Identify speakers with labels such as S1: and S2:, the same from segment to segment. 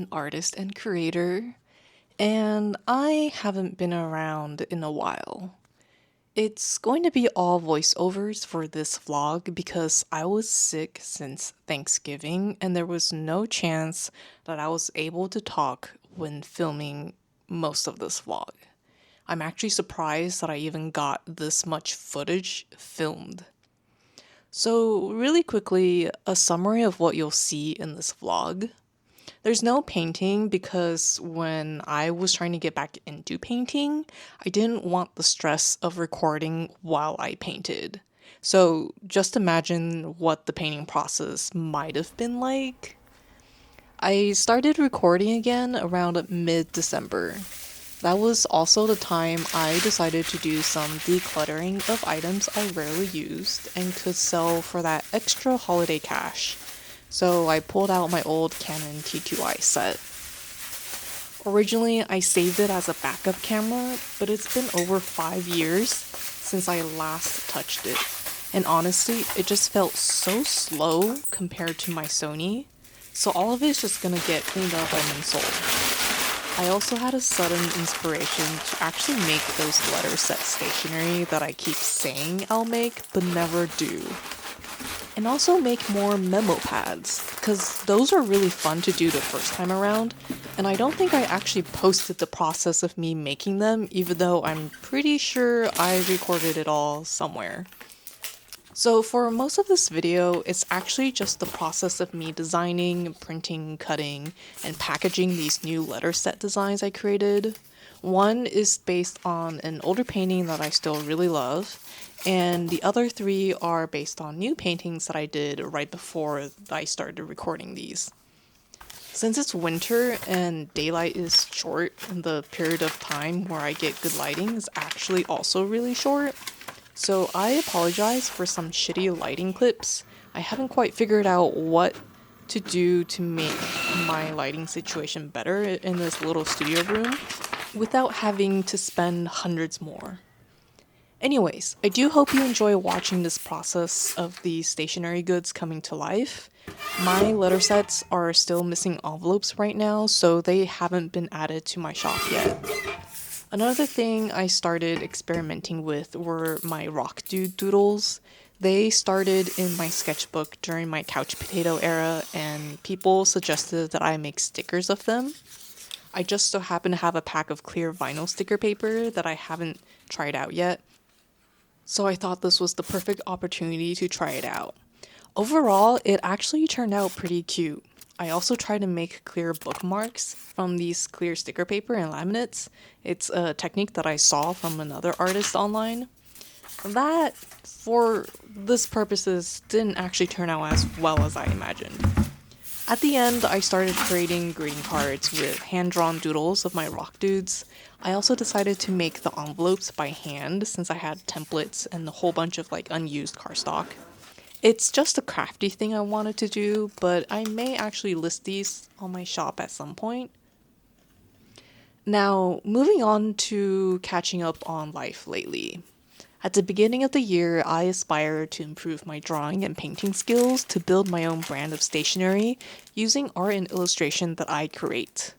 S1: an artist and creator, and I haven't been around in a while. It's going to be all voiceovers for this vlog because I was sick since Thanksgiving and there was no chance that I was able to talk when filming most of this vlog. I'm actually surprised that I even got this much footage filmed. So, really quickly, a summary of what you'll see in this vlog. There's no painting because when I was trying to get back into painting, I didn't want the stress of recording while I painted. So just imagine what the painting process might have been like. I started recording again around mid-December. That was also the time I decided to do some decluttering of items I rarely used and could sell for that extra holiday cash. So I pulled out my old Canon T2i set. Originally, I saved it as a backup camera, but it's been over 5 years since I last touched it. And honestly, it just felt so slow compared to my Sony, so all of it's just gonna get cleaned up and then sold. I also had a sudden inspiration to actually make those letter set stationery that I keep saying I'll make, but never do. And also make more memo pads, because those are really fun to do the first time around, and I don't think I actually posted the process of me making them, even though I'm pretty sure I recorded it all somewhere. So for most of this video, it's actually just the process of me designing, printing, cutting, and packaging these new letter set designs I created. One is based on an older painting that I still really love, and the other three are based on new paintings that I did right before I started recording these. Since it's winter and daylight is short, and the period of time where I get good lighting is actually also really short, so I apologize for some shitty lighting clips. I haven't quite figured out what to do to make my lighting situation better in this little studio room without having to spend hundreds more. Anyways, I do hope you enjoy watching this process of the stationery goods coming to life. My letter sets are still missing envelopes right now, so they haven't been added to my shop yet. Another thing I started experimenting with were my rock dude doodles. They started in my sketchbook during my couch potato era, and people suggested that I make stickers of them. I just so happen to have a pack of clear vinyl sticker paper that I haven't tried out yet, so I thought this was the perfect opportunity to try it out. Overall, it actually turned out pretty cute. I also tried to make clear bookmarks from these clear sticker paper and laminates. It's a technique that I saw from another artist online. That, for this purposes, didn't actually turn out as well as I imagined. At the end, I started creating greeting cards with hand-drawn doodles of my rock dudes. I also decided to make the envelopes by hand since I had templates and a whole bunch of unused cardstock. It's just a crafty thing I wanted to do, but I may actually list these on my shop at some point. Now, moving on to catching up on life lately. At the beginning of the year, I aspired to improve my drawing and painting skills to build my own brand of stationery using art and illustration that I create.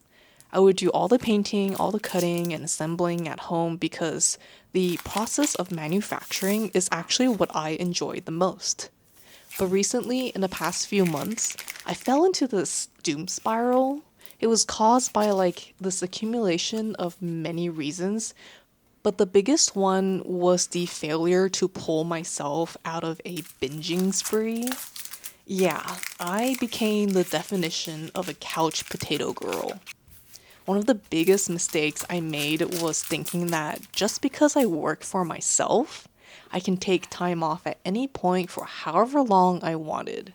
S1: I would do all the painting, all the cutting, and assembling at home because the process of manufacturing is actually what I enjoy the most. But recently, in the past few months, I fell into this doom spiral. It was caused by this accumulation of many reasons, but the biggest one was the failure to pull myself out of a binging spree. Yeah, I became the definition of a couch potato girl. One of the biggest mistakes I made was thinking that just because I work for myself, I can take time off at any point for however long I wanted.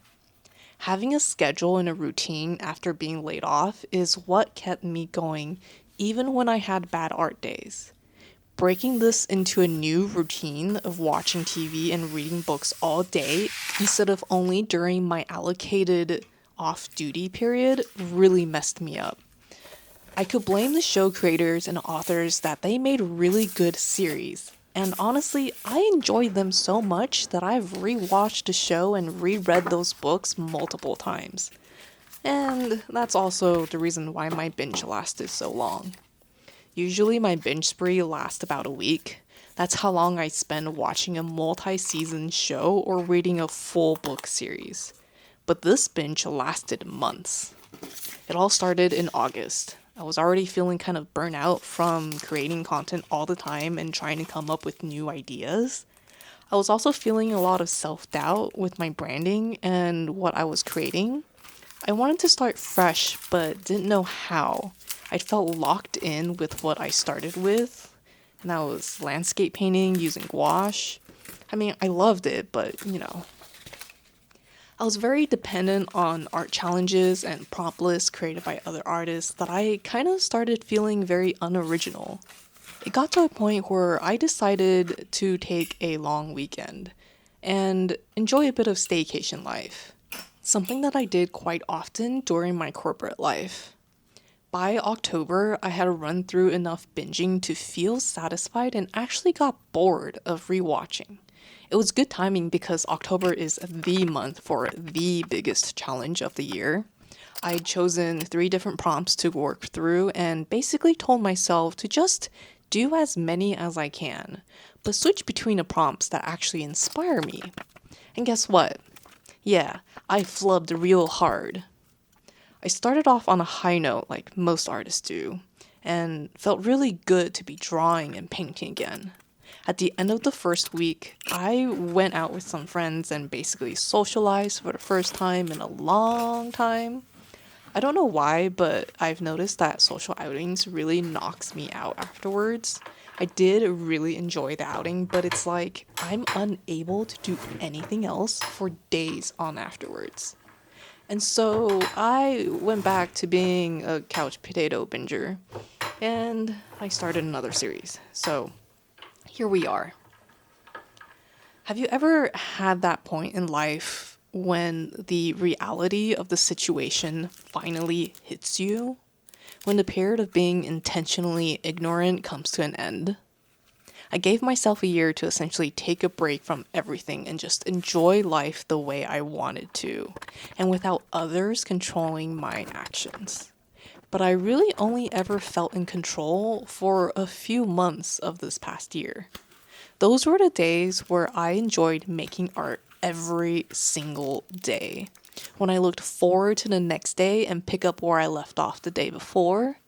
S1: Having a schedule and a routine after being laid off is what kept me going even when I had bad art days. Breaking this into a new routine of watching TV and reading books all day instead of only during my allocated off-duty period really messed me up. I could blame the show creators and authors that they made really good series, and honestly, I enjoyed them so much that I've rewatched the show and reread those books multiple times. And that's also the reason why my binge lasted so long. Usually my binge spree lasts about a week. That's how long I spend watching a multi-season show or reading a full book series. But this binge lasted months. It all started in August. I was already feeling kind of burnt out from creating content all the time and trying to come up with new ideas. I was also feeling a lot of self-doubt with my branding and what I was creating. I wanted to start fresh, but didn't know how. I felt locked in with what I started with, and that was landscape painting using gouache. I mean, I loved it, but I was very dependent on art challenges and prompt lists created by other artists that I kind of started feeling very unoriginal. It got to a point where I decided to take a long weekend and enjoy a bit of staycation life, something that I did quite often during my corporate life. By October, I had run through enough binging to feel satisfied and actually got bored of rewatching. It was good timing because October is the month for the biggest challenge of the year. I'd chosen 3 different prompts to work through and basically told myself to just do as many as I can, but switch between the prompts that actually inspire me. And guess what? Yeah, I flubbed real hard. I started off on a high note like most artists do, and felt really good to be drawing and painting again. At the end of the first week, I went out with some friends and basically socialized for the first time in a long time. I don't know why, but I've noticed that social outings really knocks me out afterwards. I did really enjoy the outing, but it's like I'm unable to do anything else for days on afterwards. And so I went back to being a couch potato binger, and I started another series. So here we are. Have you ever had that point in life when the reality of the situation finally hits you? When the period of being intentionally ignorant comes to an end? I gave myself a year to essentially take a break from everything and just enjoy life the way I wanted to, and without others controlling my actions. But I really only ever felt in control for a few months of this past year. Those were the days where I enjoyed making art every single day. When I looked forward to the next day and pick up where I left off the day before.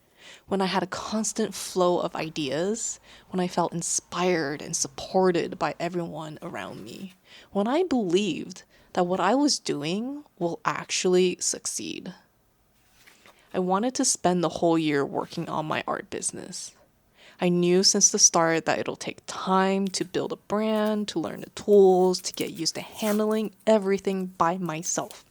S1: When I had a constant flow of ideas. When I felt inspired and supported by everyone around me. When I believed that what I was doing will actually succeed. I wanted to spend the whole year working on my art business. I knew since the start that it'll take time to build a brand, to learn the tools, to get used to handling everything by myself.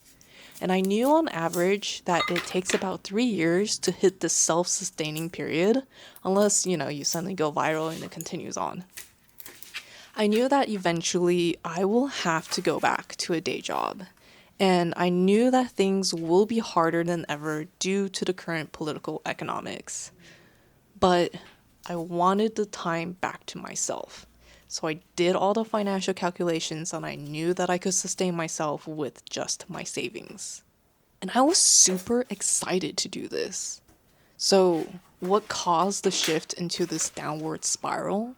S1: And I knew on average that it takes about 3 years to hit the self-sustaining period, unless, you suddenly go viral and it continues on. I knew that eventually I will have to go back to a day job. And I knew that things will be harder than ever due to the current political economics. But I wanted the time back to myself. So I did all the financial calculations and I knew that I could sustain myself with just my savings. And I was super excited to do this. So what caused the shift into this downward spiral?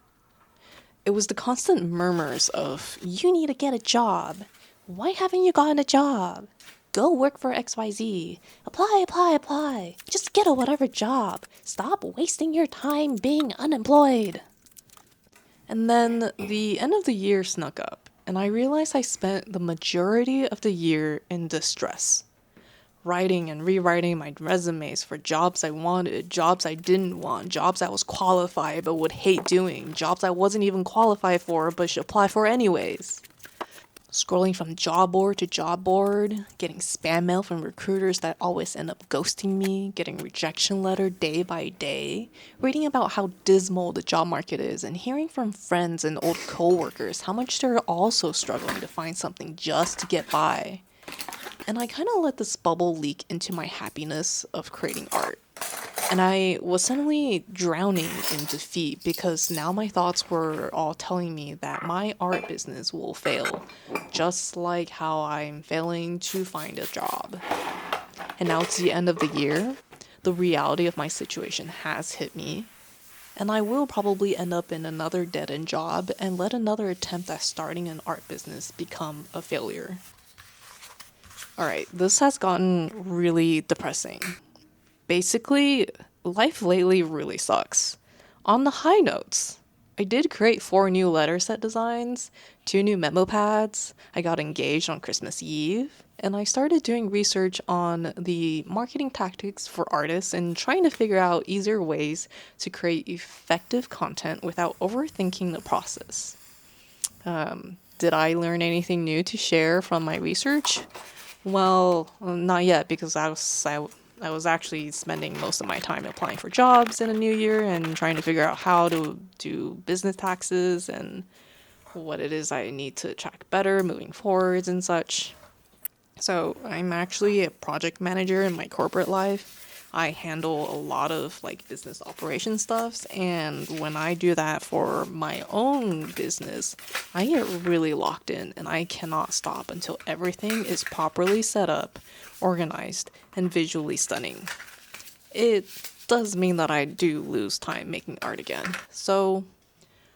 S1: It was the constant murmurs of, you need to get a job. Why haven't you gotten a job? Go work for XYZ. Apply, apply, apply. Just get a whatever job. Stop wasting your time being unemployed. And then the end of the year snuck up, and I realized I spent the majority of the year in distress. Writing and rewriting my resumes for jobs I wanted, jobs I didn't want, jobs I was qualified but would hate doing, jobs I wasn't even qualified for but should apply for anyways. Scrolling from job board to job board, getting spam mail from recruiters that always end up ghosting me, getting rejection letter day by day, reading about how dismal the job market is, and hearing from friends and old coworkers how much they're also struggling to find something just to get by. And I kind of let this bubble leak into my happiness of creating art. And I was suddenly drowning in defeat because now my thoughts were all telling me that my art business will fail, just like how I'm failing to find a job. and now it's the end of the year, the reality of my situation has hit me, and I will probably end up in another dead-end job and let another attempt at starting an art business become a failure. Alright, this has gotten really depressing. Basically, life lately really sucks. On the high notes, I did create 4 new letter set designs, 2 new memo pads, I got engaged on Christmas Eve, and I started doing research on the marketing tactics for artists and trying to figure out easier ways to create effective content without overthinking the process. Did I learn anything new to share from my research? Well, not yet because I was actually spending most of my time applying for jobs in the new year and trying to figure out how to do business taxes and what it is I need to track better moving forwards and such. So I'm actually a project manager in my corporate life. I handle a lot of like business operation stuffs, and when I do that for my own business, I get really locked in and I cannot stop until everything is properly set up, organized, and visually stunning. It does mean that I do lose time making art again. So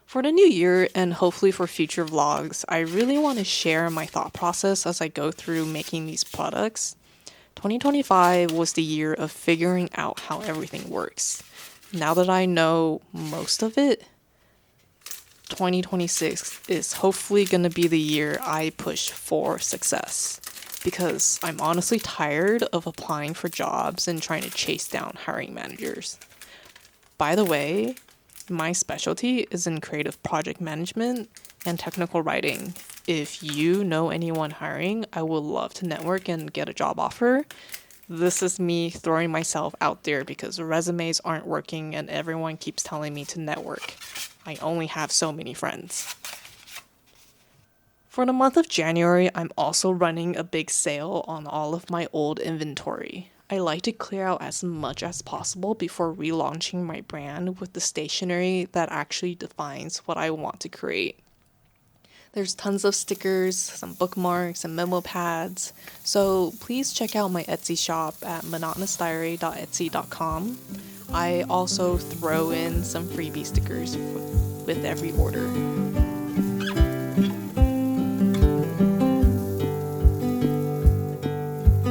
S1: for the new year and hopefully for future vlogs, I really want to share my thought process as I go through making these products. 2025 was the year of figuring out how everything works. Now that I know most of it, 2026 is hopefully going to be the year I push for success. Because I'm honestly tired of applying for jobs and trying to chase down hiring managers. By the way, my specialty is in creative project management and technical writing. If you know anyone hiring, I would love to network and get a job offer. This is me throwing myself out there because resumes aren't working and everyone keeps telling me to network. I only have so many friends. For the month of January, I'm also running a big sale on all of my old inventory. I like to clear out as much as possible before relaunching my brand with the stationery that actually defines what I want to create. There's tons of stickers, some bookmarks, and memo pads, so please check out my Etsy shop at monotonousdiary.etsy.com. I also throw in some freebie stickers with every order.